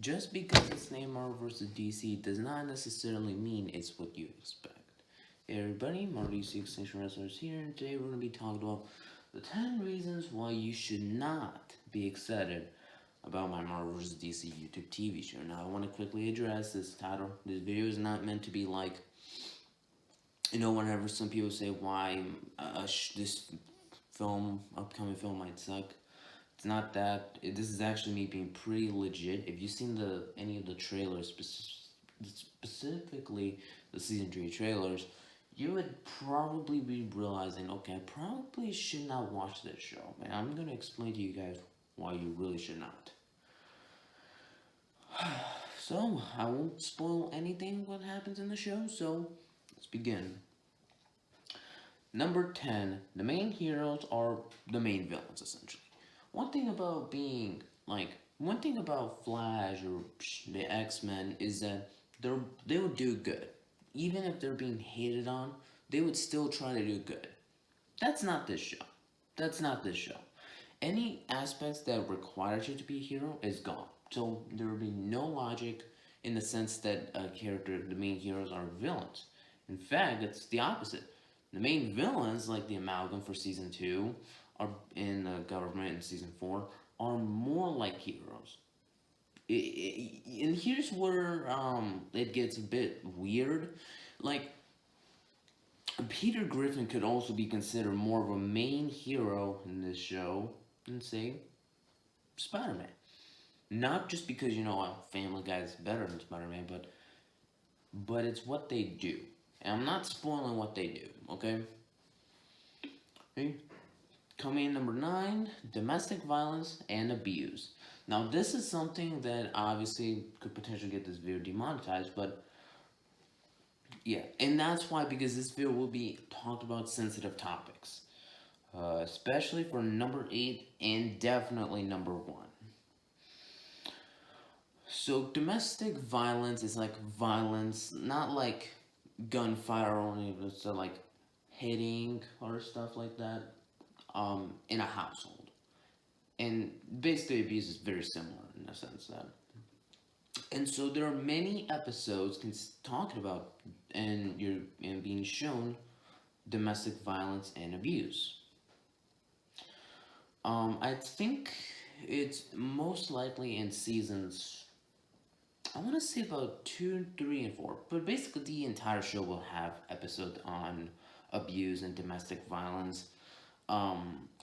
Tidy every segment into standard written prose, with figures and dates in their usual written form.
Just because it's named Marvel vs. DC does not necessarily mean it's what you expect. Hey everybody, Marvel DC Extinction Wrestlers here, and today we're going to be talking about the 10 reasons why you should not be excited about my Marvel vs. DC YouTube TV show. Now, I want to quickly address this title. This video is not meant to be like, whenever some people say why this upcoming film might suck. It's not that. This is actually me being pretty legit. If you've seen any of the trailers, specifically the season 3 trailers, you would probably be realizing, okay, I probably should not watch this show. And I'm going to explain to you guys why you really should not. So, I won't spoil anything what happens in the show, so let's begin. Number 10, the main heroes are the main villains, essentially. One thing about Flash or the X-Men is that they would do good. Even if they're being hated on, they would still try to do good. That's not this show. That's not this show. Any aspects that require you to be a hero is gone. So there will be no logic in the sense that the main heroes are villains. In fact, it's the opposite. The main villains, like the Amalgam for Season 2, are in the government in Season 4, are more like heroes. And here's where it gets a bit weird. Like, Peter Griffin could also be considered more of a main hero in this show than, say, Spider-Man. Not just because, Family Guy is better than Spider-Man, but it's what they do. And I'm not spoiling what they do, okay? Coming in number 9, domestic violence and abuse. Now, this is something that obviously could potentially get this video demonetized, but yeah, and that's why, because this video will be talked about sensitive topics, especially for number 8 and definitely number 1. So, domestic violence is like violence, not like gunfire only, but so like hitting or stuff like that, in a household. And basically, abuse is very similar in the sense that. And so there are many episodes talking about and being shown domestic violence and abuse. I think it's most likely in seasons, I want to say about 2, 3, and 4. But basically, the entire show will have episodes on abuse and domestic violence.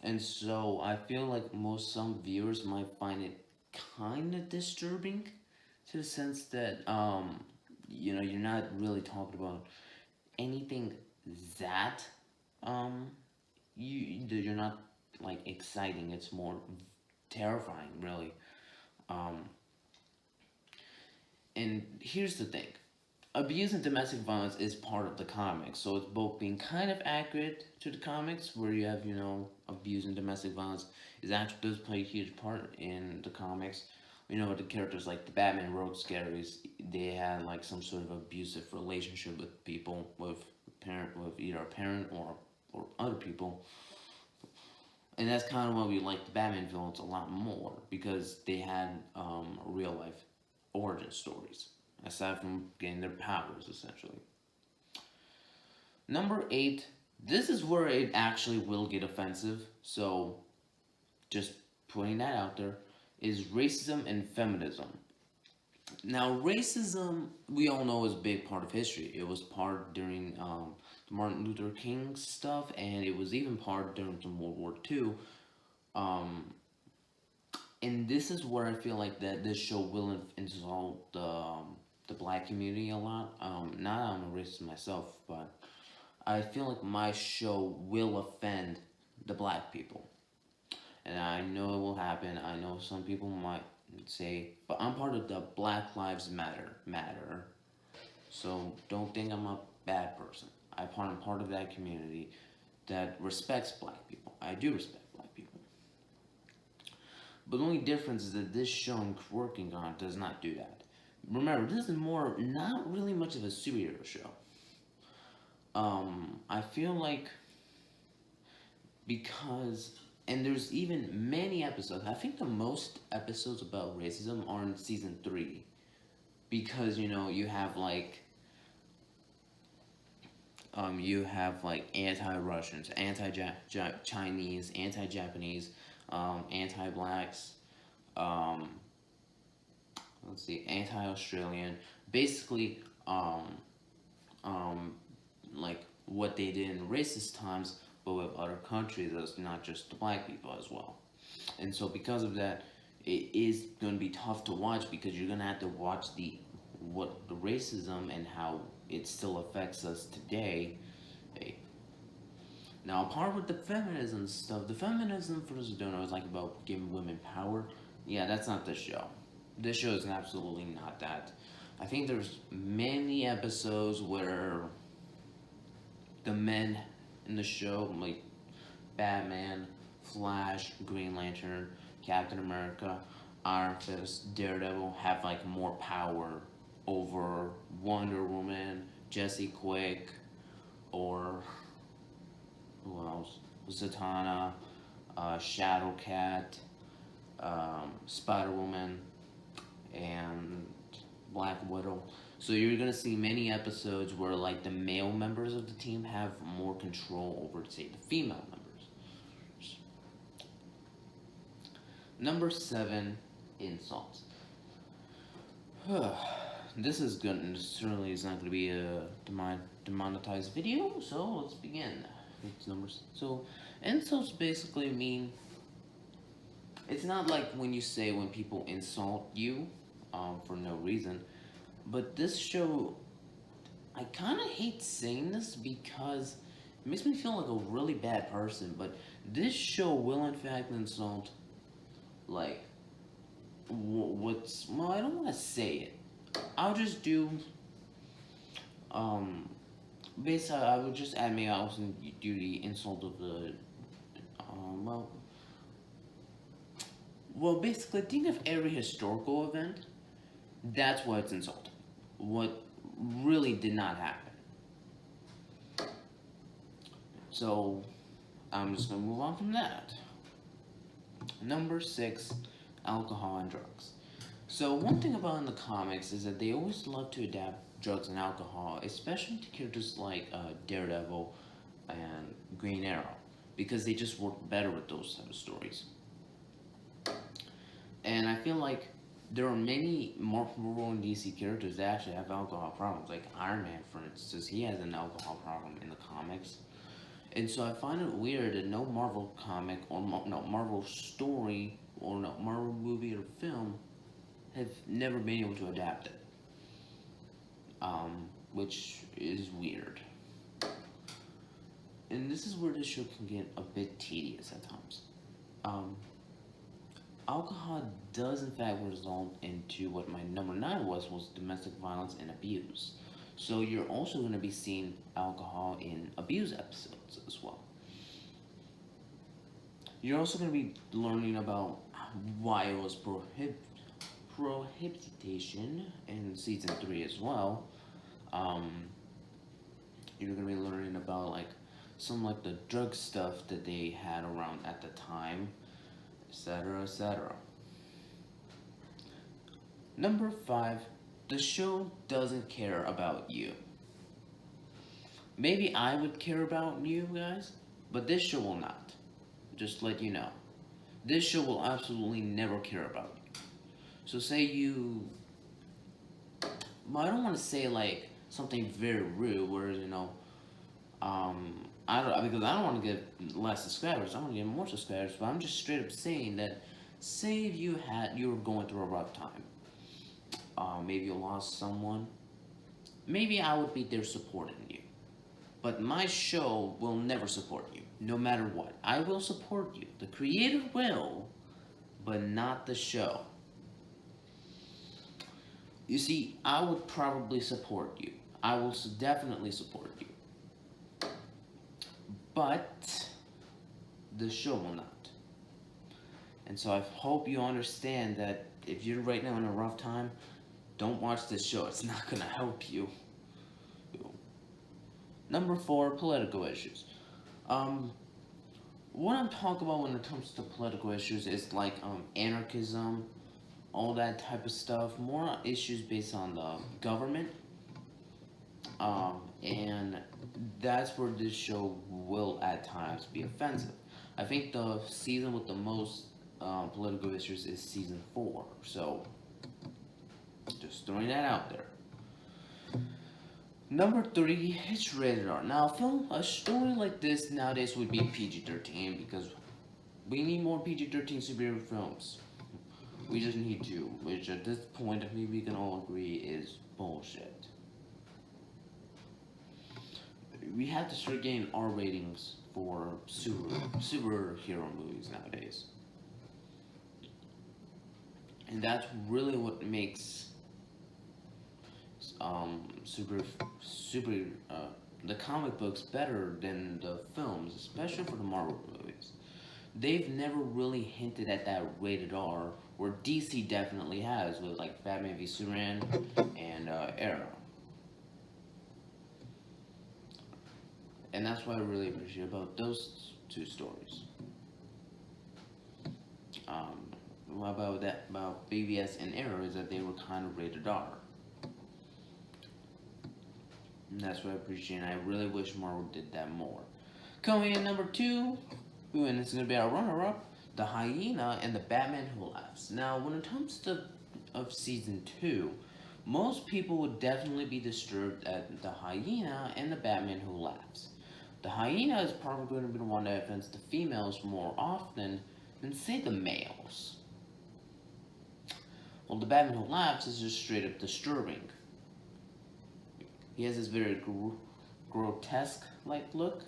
And so I feel like some viewers might find it kind of disturbing, to the sense that, you're not really talking about anything that, you're not, like, exciting. It's more terrifying, really. And here's the thing. Abuse and domestic violence is part of the comics, so it's both being kind of accurate to the comics, where you have, abuse and domestic violence does play a huge part in the comics. The characters like the Batman Road Scaries, they had like some sort of abusive relationship with people, with either a parent or other people. And that's kind of why we like the Batman villains a lot more, because they had real life origin stories, aside from getting their powers, essentially. Number 8, this is where it actually will get offensive, so just putting that out there, is racism and feminism. Now, racism, we all know, is a big part of history. It was part during the Martin Luther King stuff, and it was even part during World War II. And this is where I feel like that this show will insult the black community a lot. Not I'm a racist myself, but I feel like my show will offend the black people. And I know it will happen. I know some people might say, but I'm part of the Black Lives Matter. So don't think I'm a bad person. I'm part of that community that respects black people. I do respect black people. But the only difference is that this show I'm working on does not do that. Remember, this is not really much of a superhero show. I feel like, because, And there's even many episodes. I think the most episodes about racism are in season 3. Because, you have like anti-Russians, anti-Chinese, anti-Japanese, anti-blacks, um, let's see, anti-Australian. Basically, um, like what they did in racist times, but with other countries, that's not just the black people as well. And so because of that, it is going to be tough to watch because you're going to have to watch the racism and how it still affects us today. Now, apart with the feminism stuff, the feminism, for those who don't know, is like about giving women power. Yeah, that's not this show. This show is absolutely not that. I think there's many episodes where the men in the show, like Batman, Flash, Green Lantern, Captain America, Iron Fist, Daredevil, have like more power over Wonder Woman, Jesse Quick, or who else? Zatanna, Shadowcat, Spider Woman, and Black Widow. So you're gonna see many episodes where like the male members of the team have more control over, say, the female members. Number 7, insults. This is good. Certainly is not going to be a demonetized video. So let's begin. So insults basically mean, it's not like when you say when people insult you for no reason. But this show, I kind of hate saying this because it makes me feel like a really bad person. But this show will in fact insult, like, well, I don't want to say it. I'll just do, basically, I would just add me out and do the insult of the, well, basically, think of every historical event. That's what it's insulting. What really did not happen. So, I'm just gonna move on from that. Number 6, alcohol and drugs. So one thing about in the comics is that they always love to adapt drugs and alcohol, especially to characters like Daredevil and Green Arrow, because they just work better with those type of stories. And I feel like there are many Marvel and DC characters that actually have alcohol problems, like Iron Man, for instance. He has an alcohol problem in the comics. And so I find it weird that no Marvel comic or no Marvel story or no Marvel movie or film have never been able to adapt it, which is weird. And this is where this show can get a bit tedious at times. Alcohol does in fact result into what my number 9 was domestic violence and abuse. So you're also going to be seeing alcohol in abuse episodes as well. You're also going to be learning about why it was prohibition in season 3 as well. You're going to be learning about like some like the drug stuff that they had around at the time, etc., etc. Number 5, the show doesn't care about you. Maybe I would care about you guys, but this show will not. Just let you know. This show will absolutely never care about you. So say you, well, I don't want to say like something very rude, where because I don't want to get less subscribers. I want to get more subscribers. But I'm just straight up saying that, say if you were going through a rough time, maybe you lost someone, maybe I would be there supporting you. But my show will never support you, no matter what. I will support you. The creator will, but not the show. You see, I would probably support you. I will definitely support you. But the show will not. And so I hope you understand that if you're right now in a rough time, don't watch this show. It's not going to help you. Number 4, political issues. what I'm talking about when it comes to political issues is like anarchism, all that type of stuff. More issues based on the government, and that's where this show will at times be offensive. I think the season with the most political issues is season 4. So just throwing that out there. Number 3, it's rated R. Now, a story like this nowadays would be PG-13 because we need more PG-13 superhero films. We just need to, which at this point, I think we can all agree is bullshit. We have to start getting R ratings for superhero movies nowadays. And that's really what makes the comic books better than the films, especially for the Marvel movies. They've never really hinted at that rated R, where DC definitely has with like Batman v Superman and Arrow. And that's what I really appreciate about those two stories. About BVS and Arrow is that they were kind of rated R. And that's what I appreciate, and I really wish Marvel did that more. Coming in number 2, and this is going to be our runner-up, The Hyena and the Batman Who Laughs. Now, when it comes to season 2, most people would definitely be disturbed at The Hyena and the Batman Who Laughs. The Hyena is probably going to be the one that offends the females more often than, say, the males. Well, the Batman Who Laughs is just straight up disturbing. He has this very grotesque-like look,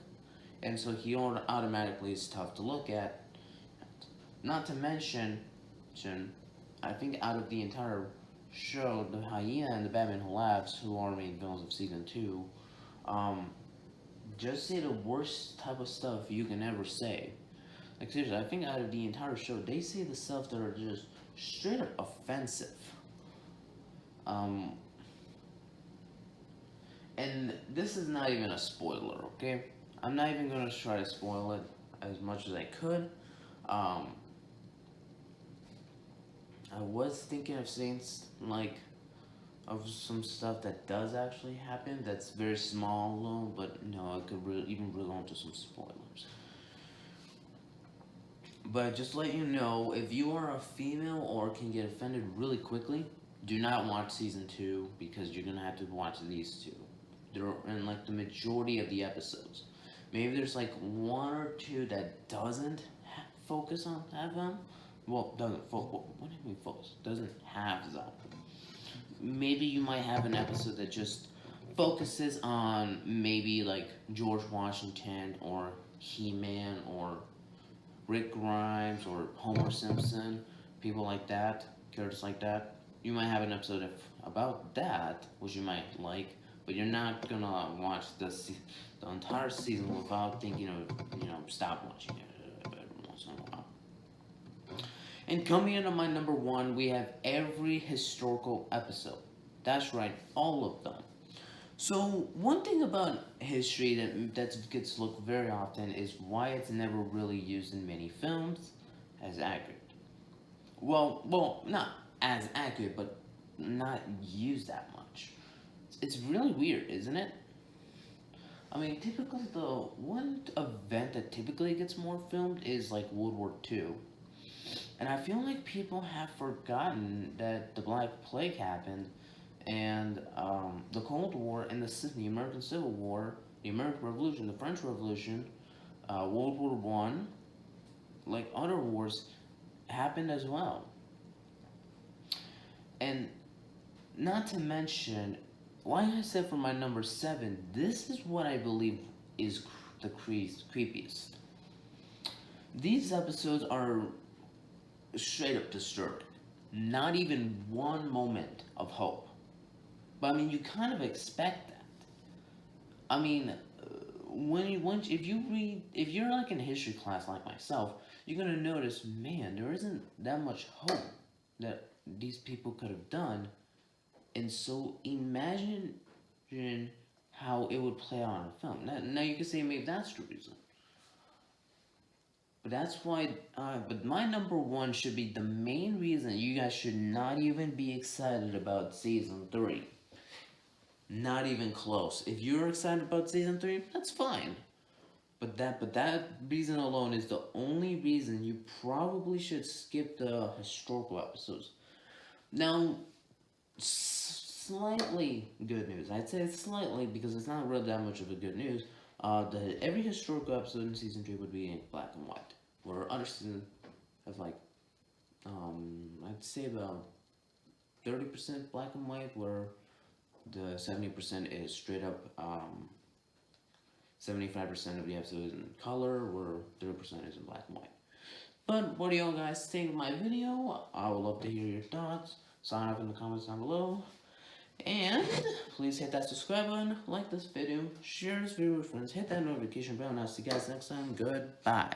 and so he automatically is tough to look at. Not to mention, I think out of the entire show, the Hyena and the Batman Who Laughs, who are main villains of season 2, just say the worst type of stuff you can ever say. Like seriously, I think out of the entire show, they say the stuff that are just straight up offensive. And this is not even a spoiler, okay? I'm not even going to try to spoil it as much as I could. I was thinking of saying, like, of some stuff that does actually happen that's very small, though, but no, I could even go into some spoilers. But just to let you know, if you are a female or can get offended really quickly, do not watch season 2 because you're going to have to watch these 2. They're in like the majority of the episodes. Maybe there's like 1 or 2 that doesn't focus on them. Well, doesn't focus. What do you mean focus? Doesn't have them. Maybe you might have an episode that just focuses on maybe like George Washington or He-Man or Rick Grimes or Homer Simpson, people like that, characters like that. You might have an episode about that, which you might like. But you're not gonna watch the entire season without thinking of, stop watching it every once in a while. And coming into my number 1, we have every historical episode. That's right, all of them. So one thing about history that gets looked very often is why it's never really used in many films as accurate. Well, not as accurate, but not used that much. It's really weird, isn't it? I mean, typically the one event that typically gets more filmed is like World War II. And I feel like people have forgotten that the Black Plague happened and the Cold War and the American Civil War, the American Revolution, the French Revolution, World War One, like other wars, happened as well. And not to mention, like I said for my number 7, this is what I believe is the creepiest. These episodes are straight up disturbing. Not even one moment of hope. But I mean, you kind of expect that. I mean, if you're like in a history class like myself, you're gonna notice, man, there isn't that much hope that these people could have done. And so imagine how it would play out on film. Now you can say maybe that's the reason. But that's why, but my number one should be the main reason you guys should not even be excited about season 3. Not even close. If you're excited about season 3, that's fine. But that reason alone is the only reason you probably should skip the historical episodes. Now, slightly good news. I'd say it's slightly because it's not really that much of a good news. That every historical episode in season 3 would be in black and white. Where other seasons have like, I'd say about 30% black and white, where the 70% is straight up 75% of the episode is in color, where 30% is in black and white. But what do y'all guys think of my video? I would love to hear your thoughts. Sign up in the comments down below. And please hit that subscribe button, like this video, share this video with friends, hit that notification bell, and I'll see you guys next time. Goodbye.